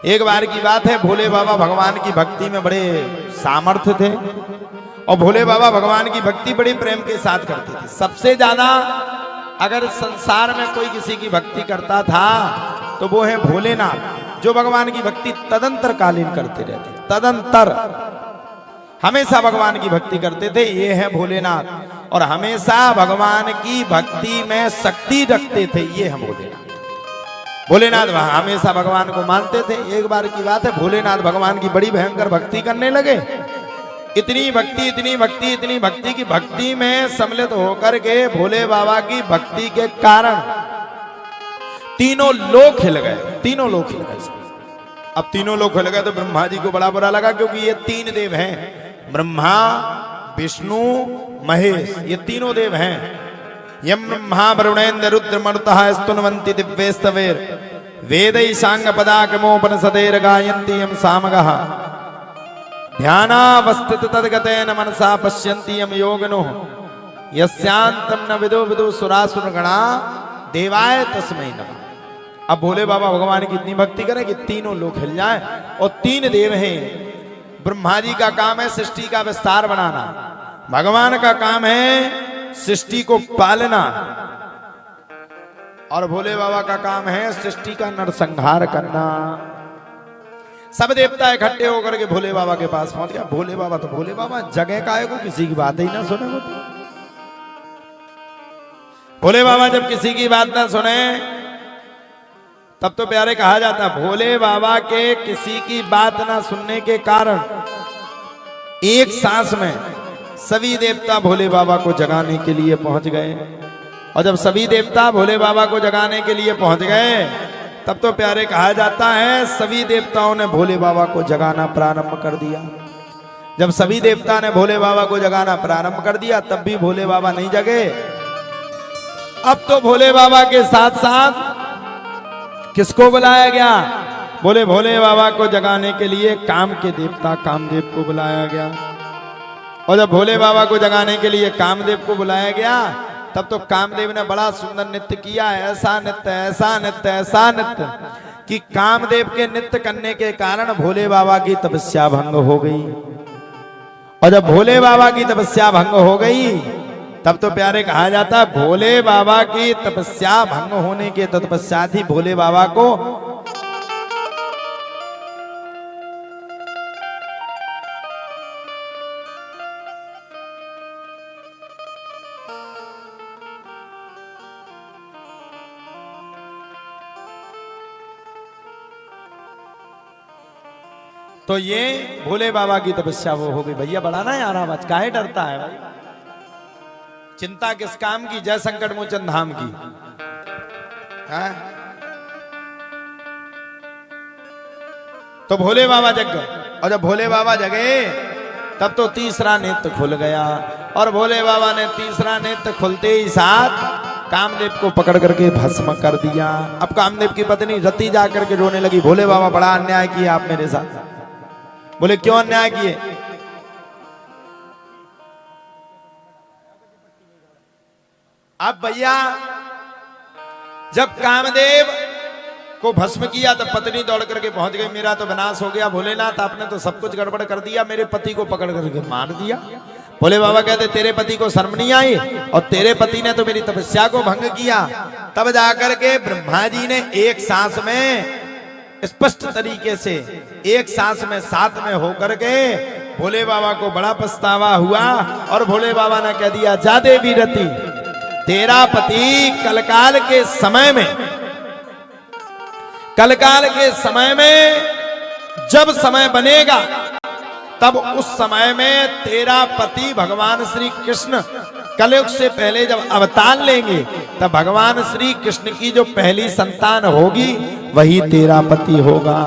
एक बार की बात है, भोले बाबा भगवान की भक्ति में बड़े सामर्थ्य थे और भोले बाबा भगवान की भक्ति बड़े प्रेम के साथ करते थे। सबसे ज्यादा अगर संसार में कोई किसी की भक्ति करता था तो वो है भोलेनाथ, जो भगवान की भक्ति तदंतर कालीन करते रहते, तदंतर हमेशा भगवान की भक्ति करते थे। ये है भोलेनाथ और हमेशा भगवान की भक्ति में शक्ति रखते थे, ये है भोलेनाथ। भोलेनाथ हमेशा भगवान को मानते थे। एक बार की बात है, भोलेनाथ भगवान की बड़ी भयंकर भक्ति करने लगे। इतनी भक्ति इतनी भक्ति इतनी भक्ति की भक्ति में सम्मिलित होकर के भोले बाबा की भक्ति के कारण तीनों लोक हिल गए, तीनों लोक हिल गए। अब तीनों लोक हिल गए तो ब्रह्मा जी को बड़ा बुरा लगा, क्योंकि ये तीन देव हैं, ब्रह्मा विष्णु महेश, ये तीनों देव हैं। यम ब्रह्मा वरुणेन्द्र रुद्र मरुतः स्तुन्वन्ति दिव्यैस्तवैर् वेदै सांग पदाकमोपनिषदैर् गायन्ति यम सामगः ध्यानावस्थित तद्गतेन मनसा पश्यन्ति यम योगिनोः यस्यान्तं न विदो विदुसुरासुरगणा देवाय तस्मै नमः। अब भोले बाबा भगवान की इतनी भक्ति करें कि तीनों लोग हिल जाए। और तीन देव हैं, ब्रह्मा जी का काम है सृष्टि का विस्तार बनाना, भगवान का काम है सृष्टि को पालना और भोले बाबा का काम है सृष्टि का नरसंहार करना। सब देवता इकट्ठे होकर के भोले बाबा के पास पहुंच गया। भोले बाबा तो भोले बाबा, जगह काहे को, किसी की बात ही ना सुने होती। भोले बाबा जब किसी की बात ना सुने तब तो प्यारे कहा जाता, भोले बाबा के किसी की बात ना सुनने के कारण एक सांस में सभी देवता भोले बाबा को जगाने के लिए पहुंच गए। और जब सभी देवता भोले बाबा को जगाने के लिए पहुंच गए तब तो प्यारे कहा जाता है सभी देवताओं ने भोले बाबा को जगाना प्रारंभ कर दिया। जब सभी देवता ने भोले बाबा को जगाना प्रारंभ कर दिया तब भी भोले बाबा नहीं जगे। अब तो भोले बाबा के साथ साथ किसको बुलाया गया? बोले भोले बाबा को जगाने के लिए काम के देवता कामदेव को बुलाया गया। और जब भोले बाबा को जगाने के लिए कामदेव को बुलाया गया तब तो कामदेव ने बड़ा सुंदर नृत्य किया, ऐसा नृत्य ऐसा नृत्य ऐसा नृत्य कि कामदेव के नृत्य करने के कारण भोले बाबा की तपस्या भंग हो गई। और जब भोले बाबा की तपस्या भंग हो गई तब तो प्यारे कहा जाता है भोले बाबा की तपस्या भंग होने के तत्पश्चात ही भोले बाबा को तो ये भोले बाबा की तपस्या वो हो गई। भैया बड़ा ना यार आवाज, काहे डरता है भाई? चिंता किस काम की, जय संकट मोचन धाम की है? तो भोले बाबा जग गए। और जब भोले बाबा जगे तब तो तीसरा नेत्र खुल गया। और भोले बाबा ने तीसरा नेत्र खुलते ही साथ कामदेव को पकड़ करके भस्म कर दिया। अब कामदेव की पत्नी रति जाकर के रोने लगी, भोले बाबा बड़ा अन्याय किया आप मेरे साथ। बोले क्यों अन्याय किए? अब भैया जब कामदेव को भस्म किया तब पत्नी दौड़ करके पहुंच गई, मेरा तो विनाश हो गया भोलेनाथ, आपने तो सब कुछ गड़बड़ कर दिया, मेरे पति को पकड़ करके मार दिया। भोले बाबा कहते तेरे पति को शर्म नहीं आई और तेरे पति ने तो मेरी तपस्या को भंग किया। तब जाकर के ब्रह्मा जी ने एक सांस में स्पष्ट तरीके से एक सांस में साथ में होकर के भोले बाबा को बड़ा पछतावा हुआ और भोले बाबा ने कह दिया जा देवी रति, तेरा पति कलकाल के समय में जब समय बनेगा तब उस समय में तेरा पति भगवान श्री कृष्ण कलयुग से पहले जब अवतार लेंगे तब भगवान श्री कृष्ण की जो पहली संतान होगी वही तेरा पति होगा।